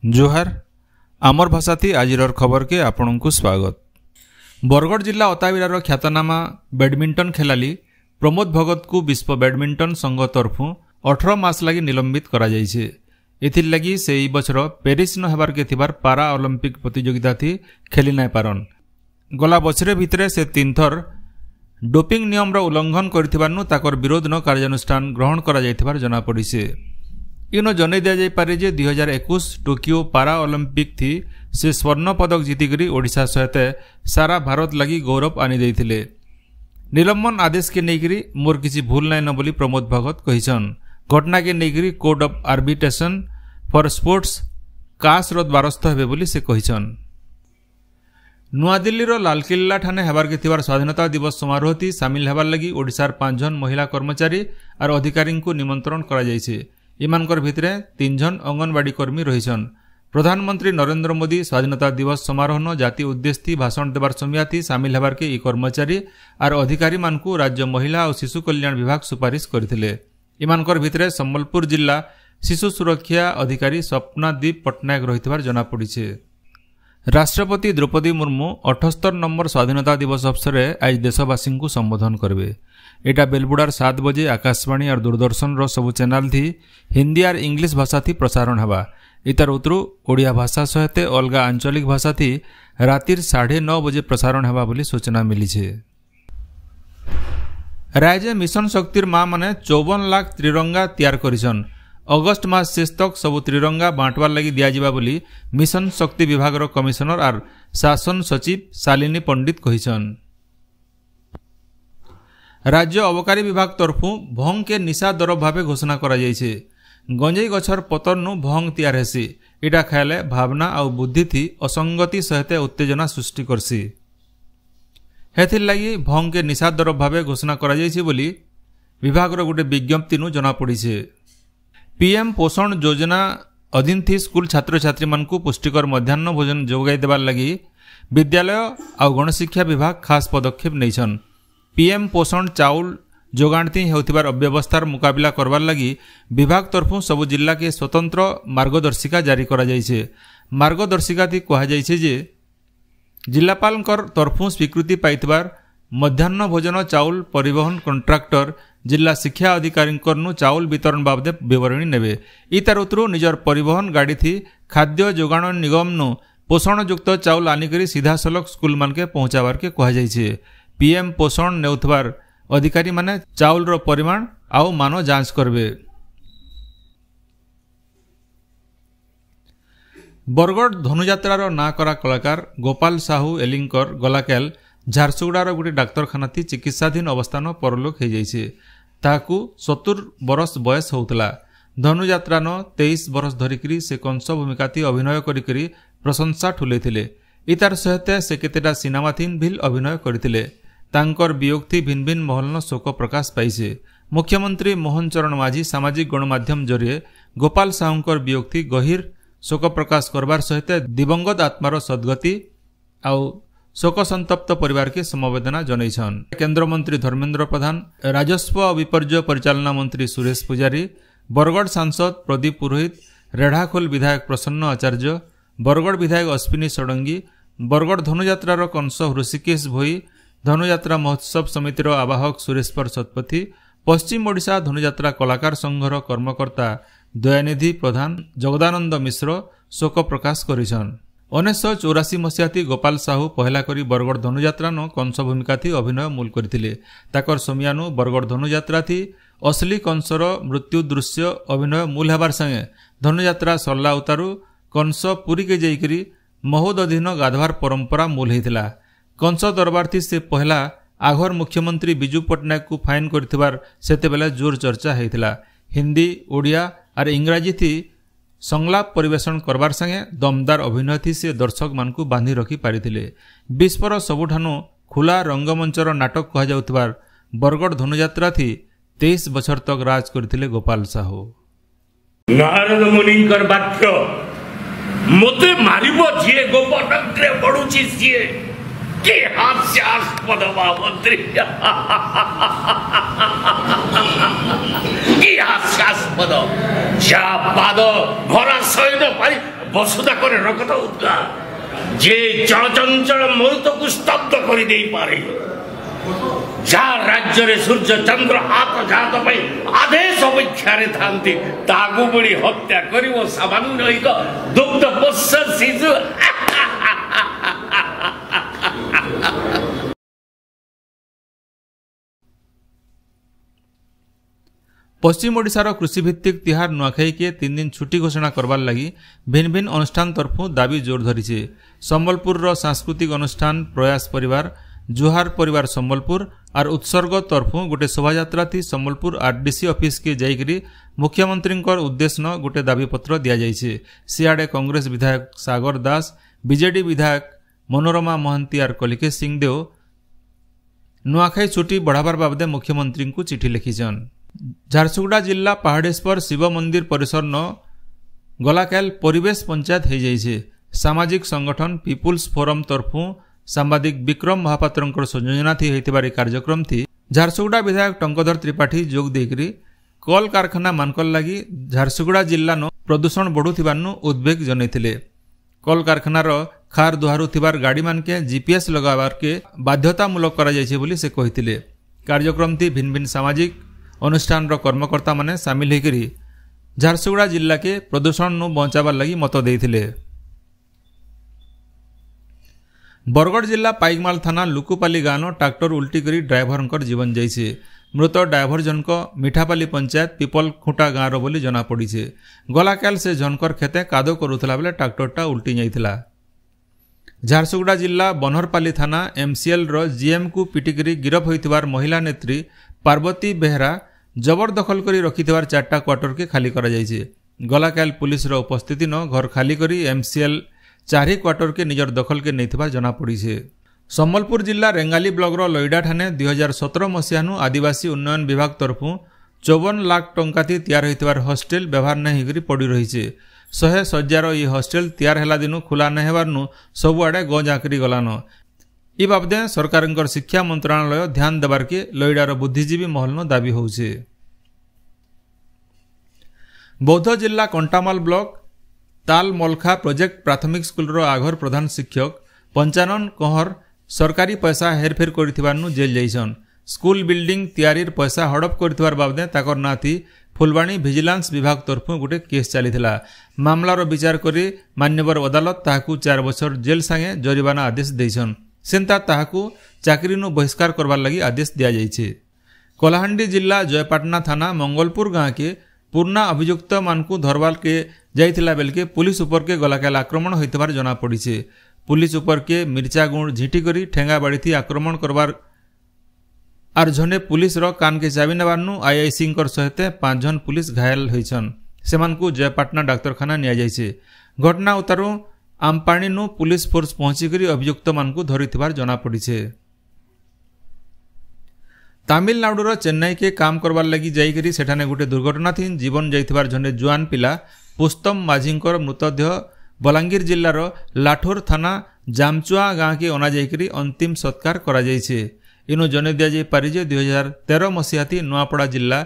जोहार आमर भाषा थी आजिर खबर के आपण को स्वागत। बरगढ़ जिला अताबिरार ख्यातनामा बैडमिंटन खेलाली प्रमोद भगत को विश्व बैडमिंटन संघ तरफु 18 मास लगी निलंबित करा जायछे। एथिर लगी से ई बछर पेरिस न हेबार के थिबार पारा ओलंपिक प्रतियोगिता थी खेली नाय पारन। गला बछरे भितरे से 3 थर डोपिंग नियम रो उल्लंघन करथिबारनु ताकर विरोध न कार्यानुष्ठान ग्रहण करा जायथिबार जना पड़िसे। इनो जनै दिया जाय पारे जे 2021 टोकियो पारा ओलंपिक थी से स्वर्ण पदक जीतिकरी ओडिशा सहित सारा भारत लगी गौरव आनी देथिले। निलंबन आदेश के नेकरी मोर किसी भूल नाय न बोली प्रमोद भगत कहिसन। घटना के नेकरी code of arbitration for sports CAS रो द्वारस्थ हेबे बोली से कहिसन। नुआदिल्ली रो लालकिल्ला ठाने हेबार के थिबार स्वाधीनता दिवस समारोह थी सामिल हेबार लगी ओडिशार 5 जन महिला कर्मचारी और अधिकारी को निमंत्रण करा जायछे। इमानकर भितरे 3 जन अंगनवाड़ी कर्मी रहिछन। प्रधानमंत्री नरेंद्र मोदी स्वाधीनता दिवस समारोह न जाति उद्देश्य भाषण देवार समय सामिल हेबार के ई कर्मचारी और अधिकारी मानकु राज्य महिला और शिशु कल्याण विभाग सुपारिश करथिले। इमानकर भितरे सम्बलपुर जिला शिशु सुरक्षा अधिकारी स्वप्नादीप पट्टनायक रहितबार जना पड़िछे। राष्ट्रपति द्रौपदी मुर्मू 78 नंबर स्वाधीनता दिवस अवसर आज देशवासी को संबोधन करबे। एटा बेलबुडार 7 बजे आकाशवाणी और दूरदर्शन रो सबु चैनल थी हिंदी और इंग्लिश भाषा थी प्रसारण हवा। इतार उतरु ओडिया भाषा सहित अलगा आंचलिक भाषा थी रातिर 9:30 बजे प्रसारण हवा बोली सूचना मिली छे। राज्य मिशन शक्तिर माँ माने 54 लाख त्रिरंगा तैयार करिसन। अगस्त मास शेष तक सबु त्रिरंगा बांटवार लगी दिया जिबा बोली मिशन शक्ति विभाग रो कमिश्नर और शासन सचिव शालिनी पंडित कहिसन। राज्य अबकारी विभाग तरफु भंग के निशा द्रव्य भावे घोषणा करा जायछे। गंजेई गछर पतरनु भंग तैयार हेसी। इटा खाइले भावना और बुद्धि थी असंगति सहित उत्तेजना सृष्टि करसी। हेथिर लगी भंग के निशा द्रव्य भावे घोषणा करा जायछे बोली विभाग रो गुटे विज्ञप्ति नु जना पड़िछे। पीएम पोषण योजना अधीन थी स्कूल छात्र छात्री मानकु पुष्टिकर मध्याह्न भोजन जोगाई देबार लगी विद्यालय और गणशिक्षा विभाग खास पदक्षेप नैछन। पीएम पोषण चाउल जोगाणती हेउथिबार अव्यवस्थार मुकाबला करबार लगी विभाग तरफु सबु जिला के स्वतंत्र मार्गदर्शिका जारी करा जायछे। मार्गदर्शिका थी कहा जायछे जे जिलापालकर तरफु स्वीकृति पाइतबार मध्याह्न भोजन चाउल परिवहन कॉन्ट्राक्टर जिला शिक्षा अधिकारी चाउल वितरण बाबदे विवरणी नेबे। इतार उतरु निजर परिवहन गाड़ी थी खाद्य जोगाण निगम नु पोषण युक्त चाउल आनिकरी सीधा सलख स्कूल मानके पहुंचाबार के कहा जायछे। पीएम पोषण नेउथबार अधिकारी माने चाउल रो परिमाण आउ मान जांच करबे। बरगढ़ धनुयात्रार ना करा कलाकार गोपाल साहू एलिंकर गलाकेल झारसुगुड़ार गोटे डाक्तरखाना थी चिकित्साधीन अवस्थान परलोक हो जाइए। ताकू 70 बरस बयस होउतला। धनुयात्रान 23 बरस धरिकरी से कंस भूमिका थी अभिनय करिकरी प्रशंसा ठुलेथिले। इतार सहित से केतेटा सिनेमा थीन भिल अभिनय करथिले। तांकर वियोग थी भिन्न भिन्न महलन शोक प्रकाश पाइছে। मुख्यमंत्री मोहन चरण माझी सामाजिक गणमाध्यम जरिए गोपाल साहूंकर वियोग थी गहिर शोक प्रकाश करबार सहित दिवंगत आत्मार सद्गति आउ शोक संतप्त परिवार के समवेदना जनैछन। केंद्र मंत्री धर्मेंद्र प्रधान, राजस्व और विपर्यय परिचालना मंत्री सुरेश पुजारी, बरगढ़ सांसद प्रदीप पुरोहित, रेढ़ाखोल विधायक प्रसन्न आचार्य, बरगढ़ विधायक अश्विनी षडंगी, बरगढ़ धनुयात्रार कंस ऋषिकेश भोई, धनुयात्रा महोत्सव समितिर आवाहक सुरेश्वर शतपथी, पश्चिम ओडिशा धनुयात्रा कलाकार संघर कर्मकर्ता दयानिधि प्रधान, जगदानंद मिश्र शोक प्रकाश करिछन। 1984 मसीहा थी गोपाल साहू पहला करी बरगढ़ धनुयात्रा न कंस भूमिका थी अभिनय मूल करथिले। ताकर सोमियानु बरगढ़ धनुयात्रा थी असली कंसर मृत्यु दृश्य अभिनय मूल हेबार संगे धनुयात्रा सरला उतारू कंस पुरी के जाइकरी महोदधीन गाधवार परंपरा मूल हेतिला। कंस दरबार थी से पहला आघर मुख्यमंत्री बिजू पट्टनायक को फाइन करथिबार सेतेबेले जोर चर्चा हेतिला। हिंदी ओडिया और इंग्राजी थी संलाप परिवेशन करबार संगे दमदार अभिनय थी से दर्शक मानकु बांधी रखी पारिथिले। विश्वर सबुठानु खुला रंगमंचर नाटक कहा जाउथबार बरगढ़ धनुयात्रा थी 23 बछर तक राज करथिले गोपाल साहू। नारद मुनिंकर वाक्य मोते मारिबो जिए गोपनग्रे पडुची सिए के हास्यास्पद भावंत्री की हास्यास्पद जा पाद भरा सैन পারি বসুদা করে রকত উদ্গার যে চলচঞ্চল মুহূর্তକୁ স্তব্ধ କରିଦେଇପାରେ ଯାହା ରାଜ୍ୟରେ ସୂର୍ଯ୍ୟ ଚନ୍ଦ୍ର ଆତଜାତ ପାଇଁ ଆଦେଶ ଅପେକ୍ଷାରେ ଥାନ୍ତି ତାକୁ ପୁଣି ହତ୍ୟା କରିବ ସାମାନ୍ୟ ଏକ ଦୁଗ୍ଧ ପୋଷ ଶିଶୁ। पश्चिम ओडिशार कृषिभित्तिक तिहार नुआखाई के 3 दिन छुट्टी घोषणा करवार लगी भिन्न भिन्न अनुष्ठान तरफु दाबी जोर धरी। संबलपुर सांस्कृतिक अनुष्ठान प्रयास परिवार जुहार परिवार संबलपुर और उत्सर्ग तरफु गोटे शोभायात्रा थी संबलपुर आरडीसी ऑफिस के जाइकरी मुख्यमंत्री उद्देश्य न गोटे दाबीपत्र दि जाइए। सियाड़े कांग्रेस विधायक सागर दास बीजेडी विधायक मनोरमा महंती और कलिकेश सिंहदेव नुआखाई छुट्टी बढ़ावार बाबदे मुख्यमंत्री को चिठी लिखिछन। झारसुगुड़ा जिला पहाड़ेश्वर शिव मंदिर परिसर न गलाकाल परिवेश पंचायत हो जाइए। सामाजिक संगठन पीपुल्स फोरम तरफु सांबादिक विक्रम महापात्र संयोजना थी होती कार्यक्रम थी। झारसुगुड़ा विधायक टंकधर त्रिपाठी जोग देकरी कल कारखाना मानकल लगी झारसुगुड़ा जिला न प्रदूषण बढ़ुथिबार उद्वेग जनइथिले। कल कारखानार खार दुहारुथिबार गाड़ी मानके जीपीएस लगावार के बाध्यतामूलक करा जाइछे बोली से कहिथिले। कार्यक्रम थी भिन्न भिन्न सामाजिक अनुष्ठान कर्मकर्ता माने सामिल होकर झारसुगुड़ा जिला के प्रदूषण बचावार लगी मत देइथिले। बरगढ़ जिला पाइकमाल थाना लुकुपाली गाँव ट्राक्टर उल्टी करी ड्राइवर जीवन जाइए। मृत ड्राइवर जनक मिठापाली पंचायत पीपल खुंटा गाँव बोली जना पड़ी। गलाकाल से जनकर खेते कादो करुला बेले ट्राक्टरटा उल्टी जाइथिला। झारसुगुड़ा जिला बनहरपाली थाना एमसीएल जीएम को पिटिकरी गिरफ होइतिबार महिला नेत्री पार्वती बेहरा जबरदखल करी रखिथिबार 4टा क्वार्टर के खाली करा जाइए। गलाकाल पुलिस उपस्थिति न घर खाली करी एमसीएल 4 क्वार्टर के निजर दखल के नहीं जना पड़ी। संबलपुर जिला रेंगाली ब्लॉक लईडा ठाणे 2017 मसीहानु आदिवासी उन्नयन विभाग तरफु 54 लाख टंका थी तैयार होइतिबार हॉस्टेल व्यवहार नहीं होकर पड़ी रही। 100 शज्जार ये हॉस्टेल तैयार है दिनु खुला नहीं हेबारनु सबुआड़े गज आकरी गलान। इ बाबदे सरकार शिक्षा मंत्रालय ध्यान देवार के लईडार बुद्धिजीवी महल दाबी होउछे। बौद्ध जिला कंटामाल ब्लॉक ताल मलखा प्रोजेक्ट प्राथमिक स्कूल आघर प्रधान शिक्षक पंचानन कंहर सरकारी पैसा हेरफेर करिथिबारनु जेल जाइछन। स्कूल बिल्डिंग तैयारीर पैसा हड़प करिथिबार बाबदे ताकर नाती फुलवाणी विजिलेंस विभाग तरफु गोटे केस चलीथिला। मामलार विचार करी मान्यवर अदालत ताहाकु 4 बछर जेल संगे जरिमाना आदेश देइछन। सेंता ताहाकु चाकरीनु बहिष्कार करवार लगी आदेश दिया जाइछे। कलाहांडी जिला जयपाटना थाना मंगलपुर गाँव के पूर्णा अभियुक्त मानकु धरवाल के जाइथिला बेलके पुलिस उपर के गलाकाल आक्रमण होइतबार जना पड़ीछे। पुलिस उपर के मिर्चा गुण झीटी करी ठेंगा बाड़ी थी आक्रमण करवार आर जने पुलिस कान के चाबी नेबारनु आईआईसी सहित 5 जन पुलिस घायल होइछन। सेमानकु जयपाटना डाक्तरखाना निया जाइछे। घटना उतारू आमपाणी पुलिस फोर्स पहुंचिकरी अभियुक्त मानकु धरिथिबार जना पड़ीछे। तमिलनाडुर चेन्नई के काम करवार लगी जाइकरी सेठाने गोटे दुर्घटना थी जीवन जाइथिबार जने जुआन पिला पुस्तम माझींकर मृतदेह बलांगीर जिलार लाठोर थाना जामचुआ गाँव के अना जाइकरी अंतिम सत्कार करा जाइछे। इनु जने दिया जाई पारि जे 2013 मसीहाती नुआपड़ा जिला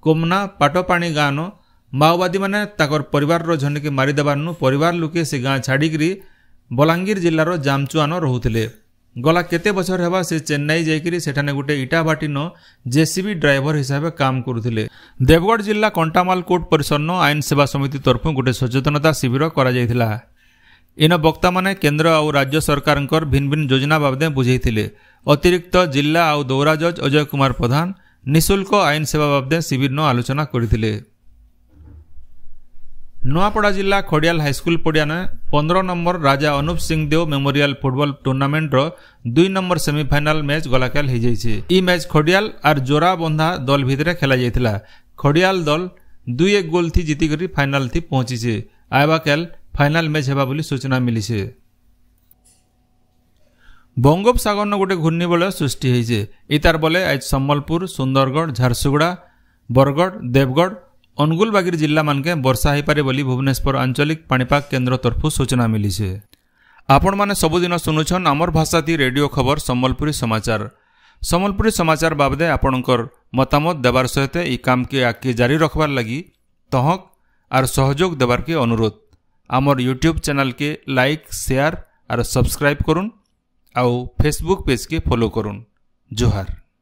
कोमना पाटपाणी गाँव माओवादी माने ताकर परिवार जने के मारिदेबारनु परिवार लोके से गाँ छाड़िकरी बलांगीर जिलार जामचुआन रहुथिले। गला केते बछर हेबा से चेन्नई जाइकरी सेठाने गोटे इटा भाटी न जेसीबी ड्राइवर हिसाब से काम करुथिले। देवगढ़ जिला कंटामाल कोर्ट परिसर न आईन सेवा समिति तरफु गोटे सचेतनता शिविर करा जाइथिला। इन वक्ता माने केंद्र और राज्य सरकार भिन्न भिन्न योजना बाबदे बुझेइथिले। अतिरिक्त जिला और दौरा जज अजय कुमार प्रधान निःशुल्क आईन सेवा बाबदे शिविर न आलोचना करथिले। नुआपड़ा जिला खड़ियाल हाईस्कूल पड़ियाने 15 number Raja Anup Singh Deo memorial football tournament 2 number semifinal match गलाकाल हो जाइए। ई मैच खड़ियाल और जोरा बंधा दल भितर खेला जाइथिला। खड़ियाल दल 2-1 गोल थी जीतिकरी फाइनाल थी पहुंची। आयबा काल फाइनाल मैच हेबा बोली सूचना मिली। बंगोपसागर न गोटे घूर्णिबलय सृष्टि होइछे। इतार बले आज सम्बलपुर सुंदरगढ़ झारसुगुड़ा बरगढ़ देवगढ़ अनुगुल बागीर जिला मानके वर्षा हो पारे बोली भुवनेश्वर आंचलिक पाणीपाग केन्द्र तरफु सूचना मिली है। आपण माने सबुदिन सुनुछन आमर भाषा ती रेडियो खबर सम्बलपुरी समाचार। सम्बलपुरी समाचार बाबदे आपणकर मतामत देवार सहित ई काम के आगे जारी रखबार लगी तहक आर सहयोग देवार के अनुरोध। आमर यूट्यूब चैनल के लाइक शेयर और सब्सक्राइब करुन आउ फेसबुक पेज के फॉलो करुन। जोहार।